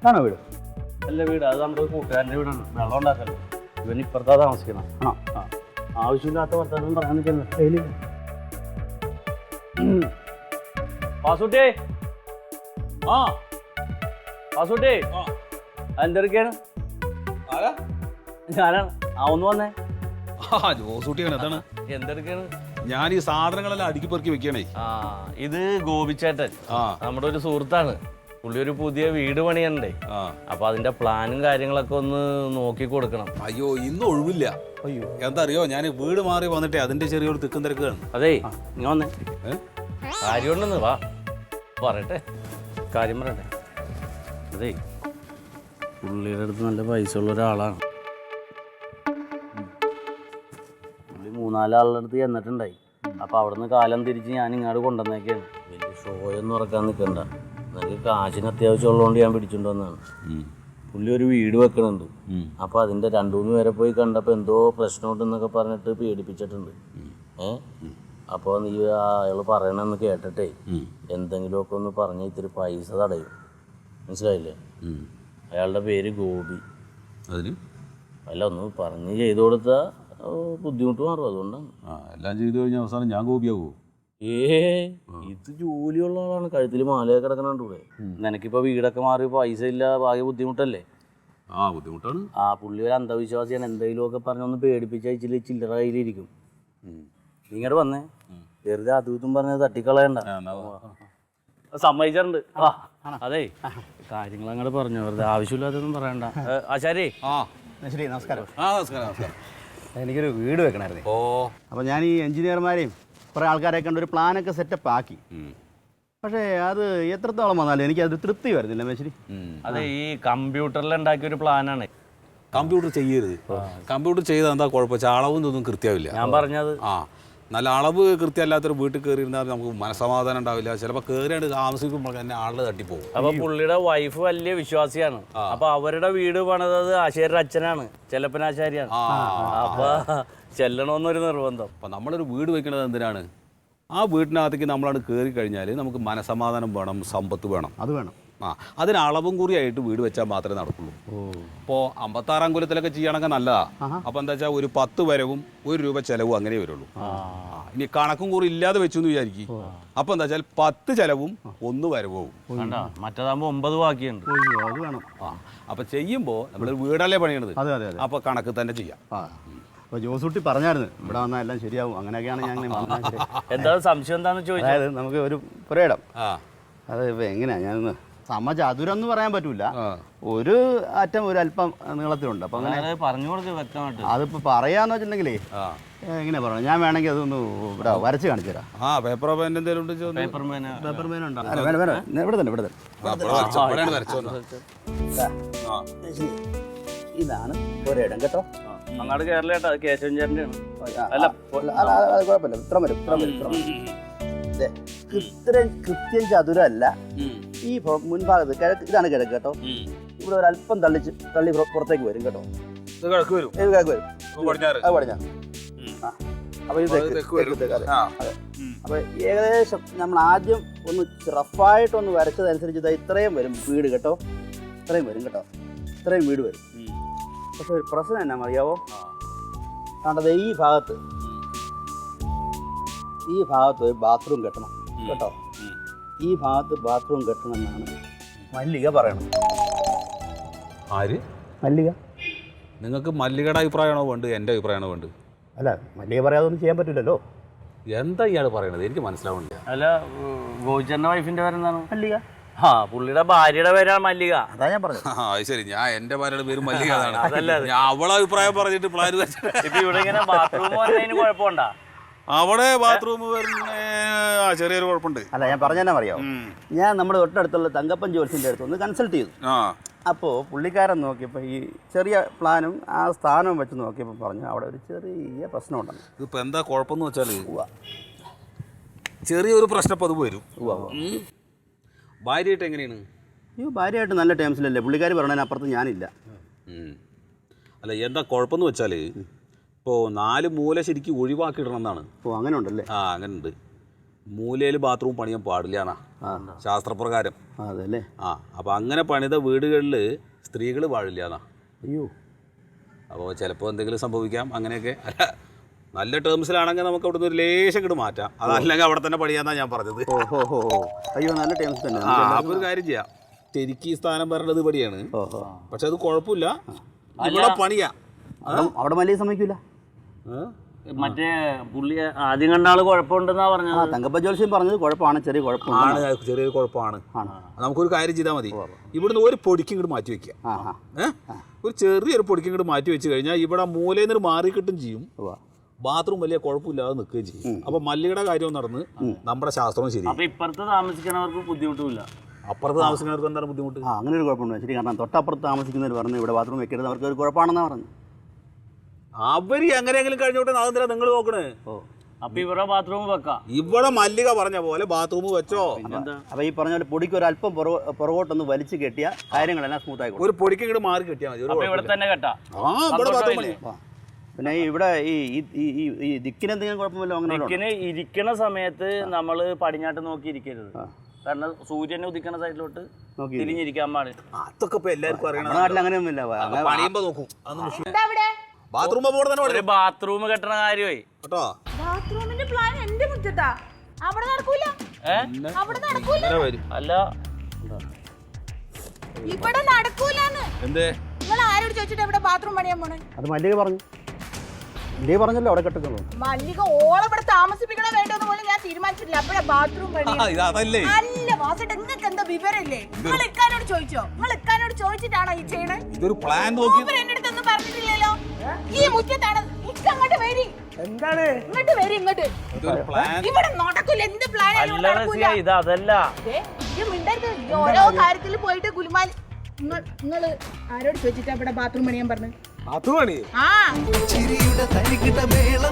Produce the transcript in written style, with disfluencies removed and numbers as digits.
ആണോ വീട്? അല്ല വീട്, അത് നമ്മുടെ കൂട്ടുകാരൻ്റെ വീടാണ്. വെള്ളം ഉണ്ടാക്കല്ലോ. ഇവൻ ഇപ്പുറത്താ താമസിക്കണം. ആണോ? ആ, ആവശ്യമില്ലാത്ത വർത്തമാനം പറയാൻ നിൽക്കുന്നത്. വാസുട്ടിയെ, ആ വാസുട്ടിയെ, എന്തൊക്കെയാണ്? ഞാനാണ്. ആ ഒന്ന് വന്നേ. ജോസൂട്ടിയാണ്. അതാണ് എന്തെടുക്കാണ്? ഞാൻ ഈ സാധനങ്ങളെല്ലാം അടുക്കി പെറുക്കി വെക്കണേ. ആ, ഇത് ഗോപിച്ചേട്ടൻ, നമ്മുടെ ഒരു സുഹൃത്താണ്. പുള്ളി ഒരു പുതിയ വീട് പണിയണ്ടേ. അപ്പൊ അതിന്റെ പ്ലാനും കാര്യങ്ങളൊക്കെ ഒന്ന് നോക്കി കൊടുക്കണം. അയ്യോ, ഇന്ന് ഒഴിവില്ല. അയ്യോ, എന്താ അറിയോ, ഞാൻ വീട് മാറി വന്നിട്ടേ അതിന്റെ ചെറിയൊരു തിക്കും തിരക്കാണ്. അതേ, ഇങ്ങ വന്നേ. കാര്യമുണ്ടെന്ന് വാ പറയട്ടെ, കാര്യം പറയട്ടെ. അതേ, പുള്ളിയുടെ അടുത്ത് നല്ല പൈസ ഉള്ള ഒരാളാണ്. പുള്ളി 3-4 ആളുടെ അടുത്ത് ചെന്നിട്ടുണ്ടായി. അപ്പൊ അവിടുന്ന് കാലം തിരിച്ച് ഞാൻ ഇങ്ങോട്ട് കൊണ്ടുവന്നേക്കാണ്. വലിയ ഷോയൊന്നും ഇറക്കാൻ നിൽക്കണ്ട, എനിക്ക് കാശിന് അത്യാവശ്യമുള്ളതുകൊണ്ട് ഞാൻ പിടിച്ചോണ്ട് വന്നതാണ്. പുള്ളി ഒരു വീട് വെക്കണുണ്ട്. അപ്പൊ അതിന്റെ 2-3 പേരെ പോയി കണ്ടപ്പോ എന്തോ പ്രശ്നമുണ്ടെന്നൊക്കെ പറഞ്ഞിട്ട് പേടിപ്പിച്ചിട്ടുണ്ട്. അപ്പോൾ നീ അയാൾ പറയണമെന്ന് കേട്ടിട്ടേ എന്തെങ്കിലുമൊക്കെ ഒന്ന് പറഞ്ഞ് ഇത്തിരി പൈസ തടയും. മനസ്സിലായില്ലേ? അയാളുടെ പേര് ഗോപി. അതിന് അല്ല, ഒന്ന് പറഞ്ഞ് ചെയ്തു കൊടുത്താൽ ബുദ്ധിമുട്ട് മാറും. അതുകൊണ്ടാണ്. എല്ലാം ചെയ്തു കഴിഞ്ഞാൽ അവസാനം ഞാൻ ഗോപിയാവോ? ഇത് ജോലിയുള്ള ആളാണ്. കഴുത്തിൽ മാലയൊക്കെ കിടക്കണൂടെ. നിനക്കിപ്പോ വീടൊക്കെ മാറി പൈസ ഇല്ല, ഭാഗ്യ ബുദ്ധിമുട്ടല്ലേ? ബുദ്ധിമുട്ടാണ്. പുള്ളി ഒരു അന്ധവിശ്വാസിയാണ്. എന്തെങ്കിലുമൊക്കെ പറഞ്ഞൊന്ന് പേടിപ്പിച്ചില്ല ചില്ലറ കയ്യിലിരിക്കും. ഇങ്ങോട്ട് വന്നേ, വെറുതെ അതും പറഞ്ഞത് തട്ടിക്കളയണ്ട. സമ്മതിച്ചിട്ടുണ്ട്. അതെ, കാര്യങ്ങൾ അങ്ങോട്ട് പറഞ്ഞു, വെറുതെ ആവശ്യമില്ലാത്തൊന്നും പറയണ്ട. ആശാരേ. ശരി, നമസ്കാരം. നമസ്കാരം. എനിക്കൊരു വീട് വെക്കണമായിരുന്നേ. അപ്പോൾ ഞാൻ ഈ എഞ്ചിനീയർമാരെയും കുറേ ആൾക്കാരെ കണ്ട് ഒരു പ്ലാനൊക്കെ സെറ്റപ്പ് ആക്കി. പക്ഷേ അത് എത്രത്തോളം വന്നാലും എനിക്കത് തൃപ്തി വരുന്നില്ല മേശ്ശേരി. അതെ, ഈ കമ്പ്യൂട്ടറിൽ ഉണ്ടാക്കിയ ഒരു പ്ലാനാണ്. കമ്പ്യൂട്ടർ ചെയ്യരുത്. കമ്പ്യൂട്ടർ ചെയ്താൽ എന്താ കുഴപ്പം? അളവും ഇതൊന്നും കൃത്യമാവില്ല. ഞാൻ പറഞ്ഞത് നല്ല അളവ് കൃത്യമല്ലാത്തൊരു വീട്ടിൽ കയറിയിരുന്നാൽ നമുക്ക് മനസ്സമാധാനം ഉണ്ടാവില്ല. ചിലപ്പോൾ കയറിയാണ്ട് താമസിക്കുമ്പോൾ തന്നെ ആളുടെ തട്ടിപ്പോകും. അപ്പൊ പുള്ളിയുടെ വൈഫ് വലിയ വിശ്വാസിയാണ്. അപ്പൊ അവരുടെ വീട് പണിതത് ആശാരിയുടെ അച്ഛനാണ്, ചെല്ലപ്പനാശാരിയാണ്. അപ്പൊ ചെല്ലണമെന്നൊരു നിർബന്ധം. അപ്പം നമ്മളൊരു വീട് വെക്കുന്നത് എന്തിനാണ്? ആ വീട്ടിനകത്തേക്ക് നമ്മളാണ് കയറി കഴിഞ്ഞാൽ നമുക്ക് മനസ്സമാധാനം വേണം, സമ്പത്ത് വേണം. അത് വേണം. അതിന് അളവും കൂറിയായിട്ട് വീട് വെച്ചാൽ മാത്രമേ നടക്കുള്ളൂ. ഇപ്പോൾ 56 അങ്കുലത്തിലൊക്കെ ചെയ്യണമെങ്കിൽ നല്ലതാ. അപ്പോൾ എന്താ വെച്ചാൽ ഒരു 10 വരവും 1 രൂപ ചിലവും അങ്ങനെ വരുള്ളൂ. ഇനി കണക്കും കൂറി ഇല്ലാതെ വെച്ചു എന്ന് വിചാരിക്കും. അപ്പോൾ എന്താ വെച്ചാൽ 10 ചിലവും 1 വരവും. മറ്റേതാകുമ്പോൾ 9 ബാക്കിയുണ്ട്. അത് വേണം. അപ്പോൾ ചെയ്യുമ്പോൾ നമ്മൾ വീടല്ലേ പണിയണത്. അപ്പോൾ കണക്ക് തന്നെ ചെയ്യാം. അപ്പോൾ ജോസൂട്ടി പറഞ്ഞായിരുന്നു ഇവിടെ വന്നാൽ എല്ലാം ശരിയാവും. അങ്ങനെയൊക്കെയാണ് ഞാൻ എന്താ സംശയം എന്താണെന്ന് ചോദിച്ചാൽ, അതായത് നമുക്ക് ഒരു പുരയിടം. അത് ഇപ്പോൾ എങ്ങനെയാണ് ഞാനൊന്ന് സമചതുരം എന്ന് പറയാൻ പറ്റൂല. ഒരു അറ്റം ഒരു അല്പം നീളത്തിലുണ്ട്. അപ്പം അങ്ങനെ പറഞ്ഞു കൊടുക്കുക വ്യക്തമായിട്ട്. അതിപ്പോൾ പറയാന്ന് വെച്ചിട്ടുണ്ടെങ്കിലേ എങ്ങനെയാ പറയണം, ഞാൻ വേണമെങ്കിൽ അതൊന്ന് ഇവിടെ വരച്ച് കാണിച്ചു തരാം. പേപ്പറോ പെൻ എന്തെങ്കിലും പേപ്പർ മേന ഇവിടെ തന്നെ ഇതാണ് പുരയിടം കേട്ടോ. അങ്ങോട്ട് കേരളേട്ടാ, അത് കേശവൻ ചേട്ടൻ്റെ അല്ല. കുഴപ്പമില്ല, ഇത്ര വരും. കൃത്യം ചതുരമല്ല. ഈ മുൻഭാഗത്ത് കിഴക്ക്, ഇതാണ് കിഴക്ക് കേട്ടോ. ഇവിടെ ഒരു അല്പം തള്ളി പുറത്തേക്ക് വരും കേട്ടോ. കിഴക്ക് വരും. അത് പടിഞ്ഞാറ്. അപ്പൊ ഇത് അപ്പൊ ഏകദേശം നമ്മൾ ആദ്യം ഒന്ന് റഫായിട്ടൊന്ന് വരച്ചതനുസരിച്ച് ഇത്രയും വരും വീട് കേട്ടോ. ഇത്രയും വീട് വരും. പക്ഷെ ഒരു പ്രശ്നം എന്നാ അറിയാവോ? കണ്ടത് ഈ ഭാഗത്ത് ഒരു ബാത്റൂം കെട്ടണം കേട്ടോ. ഈ ഭാഗത്ത് ബാത്റൂം കെട്ടണം എന്നാണ് മല്ലിക പറയണം. ആര്? മല്ലിക. നിങ്ങൾക്ക് മല്ലികയുടെ അഭിപ്രായമാണോ വേണ്ടത്, എൻ്റെ അഭിപ്രായമാണോ വേണ്ടത്? അല്ല, മല്ലിക പറയാതൊന്നും ചെയ്യാൻ പറ്റില്ലല്ലോ. എന്താ ഇയാൾ പറയണത്? എനിക്ക് മനസ്സിലാവുന്നില്ല. അല്ല, ഗോചന്റെ വൈഫിന്റെ പേരെന്താണ്? മല്ലിക. പുള്ളിയുടെ ഭാര്യയുടെ പേരാണ് മല്ലിക. അതാ ഞാൻ പറഞ്ഞത്. ശരി, ഞാൻ എൻ്റെ ഭാര്യയുടെ പേര് മല്ലിക. ഞാൻ അവളെ അഭിപ്രായം പറഞ്ഞിട്ട് പ്ലാൻ ഇപ്പൊ ഇവിടെ ഇങ്ങനെ ബാത്റൂം വരുന്നതിന് കുഴപ്പമുണ്ടാ? അവിടെ ബാത്റൂം വരുന്ന ചെറിയൊരു കുഴപ്പമുണ്ട്. അല്ല, ഞാൻ പറഞ്ഞാൽ അറിയാമോ, ഞാൻ നമ്മുടെ തൊട്ടടുത്തുള്ള തങ്കപ്പൻ ജോൽസിൻ്റെ അടുത്ത് ഒന്ന് കൺസൾട്ട് ചെയ്തു. അപ്പോൾ പുള്ളിക്കാരൻ നോക്കിയപ്പോൾ ഈ ചെറിയ പ്ലാനും ആ സ്ഥാനവും വെച്ച് നോക്കിയപ്പോൾ പറഞ്ഞു അവിടെ ഒരു ചെറിയ പ്രശ്നം ഉണ്ടെന്ന്. ഇതിപ്പോൾ എന്താ കുഴപ്പമെന്ന് വെച്ചാൽ ചെറിയൊരു പ്രശ്നം ഇപ്പോൾ അത് വരും. ഭാര്യയായിട്ട് എങ്ങനെയാണ്? അയ്യോ, ഭാര്യയായിട്ട് നല്ല ടേംസിലല്ലേ. പുള്ളിക്കാർ പറഞ്ഞതിനപ്പുറത്ത് ഞാനില്ല. അല്ല, എന്താ കുഴപ്പമെന്ന് വെച്ചാൽ ഇപ്പോൾ 4 മൂല ശരിക്കും ഒഴിവാക്കിയിടണം എന്നാണ്. അങ്ങനെ ഉണ്ടല്ലേ? അങ്ങനെ ഉണ്ട്. മൂലയിൽ ബാത്റൂം പണിയാൻ പാടില്ല എന്നാ ശാസ്ത്രപ്രകാരം. അതല്ലേ. അപ്പോൾ അങ്ങനെ പണിത വീടുകളിൽ സ്ത്രീകൾ പാടില്ല എന്നാ. അയ്യോ. അപ്പോൾ ചിലപ്പോൾ എന്തെങ്കിലും സംഭവിക്കാം. അങ്ങനെയൊക്കെ അല്ല, നല്ല ടേംസിലാണെങ്കിൽ നമുക്ക് അവിടുന്ന് ഒരു ലേശം ഇങ്ങോട്ട് മാറ്റാം. അതല്ലെങ്കിൽ അവിടെ തന്നെ പണിയാന്നാ ഞാൻ പറഞ്ഞത്. അയ്യോ, നല്ല ടേംസ് തന്നെ. അപ്പോൾ ഒരു കാര്യം ചെയ്യാം, ശരിക്കും ഈ സ്ഥാനം വരേണ്ടത് പടിയാണ്. പക്ഷെ അത് കുഴപ്പമില്ല, ഇവിടെ പണിയാ. അവിടെ മല്ലിക സമ്മതിക്കൂല. മറ്റേ പുള്ളി ആദ്യം കണ്ട ആള് കുഴപ്പമുണ്ടെന്നാ പറഞ്ഞത്. തങ്കപ്പ ജോത്സ്യം പറഞ്ഞത് കുഴപ്പമാണ്, ചെറിയ കുഴപ്പമാണ്. ചെറിയൊരു കുഴപ്പമാണ്. നമുക്കൊരു കാര്യം ചെയ്താൽ മതി, ഇവിടുന്ന് ഒരു പൊടിക്കും ഇങ്ങോട്ട് മാറ്റി വെക്കാം. ഒരു ചെറിയൊരു പൊടിക്കും ഇങ്ങോട്ട് മാറ്റി വെച്ച് കഴിഞ്ഞാൽ ഇവിടെ മൂലയിൽ നിന്ന് മാറി കിട്ടും ചെയ്യും, ബാത്റൂം വലിയ കുഴപ്പമില്ലാതെ നിൽക്കുകയും ചെയ്യും. അപ്പൊ മല്ലികയുടെ കാര്യവും നടന്ന് നമ്മുടെ ശാസ്ത്രവും ശരി. അപ്പൊ ഇപ്പുറത്ത് താമസിക്കണവർക്ക് ബുദ്ധിമുട്ടില്ല. അപ്പുറത്ത് താമസിക്കുന്നവർക്ക് എന്താണ് ബുദ്ധിമുട്ട്? അങ്ങനെ ഒരു കുഴപ്പമുണ്ട് ശരി. കാരണം തൊട്ടപ്പുറത്ത് താമസിക്കുന്നവർ പറഞ്ഞു ഇവിടെ ബാത്റൂം വെക്കരുത്, അവർക്ക് ഒരു കുഴപ്പമാണെന്നാ പറഞ്ഞു. അവര് എങ്ങനെയെങ്കിലും കഴിഞ്ഞോട്ടെ, അതെന്തിനാ നിങ്ങൾ നോക്കണേ? അപ്പൊ ഇവിടെ ബാത്റൂം വെക്കാം. ഇവിടെ മല്ലിക പറഞ്ഞ പോലെ ബാത്റൂം വെച്ചോ. അപ്പൊ ഈ പറഞ്ഞ പോലെ പൊടിക്ക് ഒരു അല്പം പുറകോട്ടൊന്ന് വലിച്ചു കെട്ടിയ കാര്യങ്ങളെല്ലാം സ്മൂത്ത് ആയിക്കോട്ടെ. ഒരു പൊടിക്ക് ഇങ്ങോട്ട് മാറി കെട്ടിയാൽ മതി. ഇവിടെ തന്നെ കെട്ടാം. പിന്നെ ഇവിടെ ഈ ദിക്കിന് എന്തെങ്കിലും കുഴപ്പമില്ല? ദിക്കിന് ഇരിക്കണ സമയത്ത് നമ്മള് പടിഞ്ഞാട്ട് നോക്കി ഇരിക്കരുത്. കാരണം സൂര്യനെ ഉദിക്കണ സൈഡിലോട്ട് തിരിഞ്ഞിരിക്കാൻ പാടില്ല. അതൊക്കെ ഇപ്പൊ എല്ലാവർക്കും അറിയണം. നാട്ടിൽ അങ്ങനെയൊന്നുമില്ല. പണിയുമ്പോ നോക്കും. ബാത്റൂം ഒരു ബാത്റൂം കെട്ടണ കാര്യമായി കേട്ടോ. ബാത്റൂമിന്റെ പ്ലാൻ എന്റെ മുറ്റത്താ. അവിടെ നടക്കൂല. അവിടെ നടക്കൂല. അല്ല ഇവിടെ നടക്കൂലെന്ന്. എന്തേ നിങ്ങൾ ആരോട് ചോദിച്ചിട്ട് ഇവിടെ ബാത്റൂം പണിയാൻ പോണേ? അത് മല്ലിക പറഞ്ഞു. മല്ലിക പറഞ്ഞല്ലോ അവിടെ കെട്ടുള്ളൂ. മല്ലിക ഓളെ ഇവിടെ താമസിപ്പിക്കണോ വേണ്ടോന്ന് പോലും ഞാൻ തീരുമാനിച്ചിട്ടില്ല. അപ്പഴാ ബാത്റൂം പണി. അല്ല വാസേട്ടാ, നിങ്ങൾക്ക് എന്താ വിവരമില്ലേ? നിങ്ങൾ ഇക്കാനോട് ചോദിച്ചോ? നിങ്ങൾ ഇക്കാനോട് ചോദിച്ചിട്ടാണോ ഈ ചെയ്യണേ? ഇതൊരു പ്ലാൻ നോക്കി എന്റെ അടുത്തൊന്നും പറഞ്ഞിട്ടില്ലല്ലോ. ഈ മുറ്റത്താണ്. ഇങ്ങോട്ട് വരി. എന്താണ് ഇങ്ങോട്ട് വരി. ഇങ്ങോട്ട് ഇവിടെ നടക്കൂല. എന്ത് പ്ലാൻ? ഇത് അതല്ല. ഓരോ കാര്യത്തിൽ പോയിട്ട് ഗുലുമാൽ. നിങ്ങള് ആരോട് ചോദിച്ചിട്ടാ ഇവിടെ ബാത്റൂം പണിയാൻ പറഞ്ഞു? ചിരിയുടെ തരികിട മേളം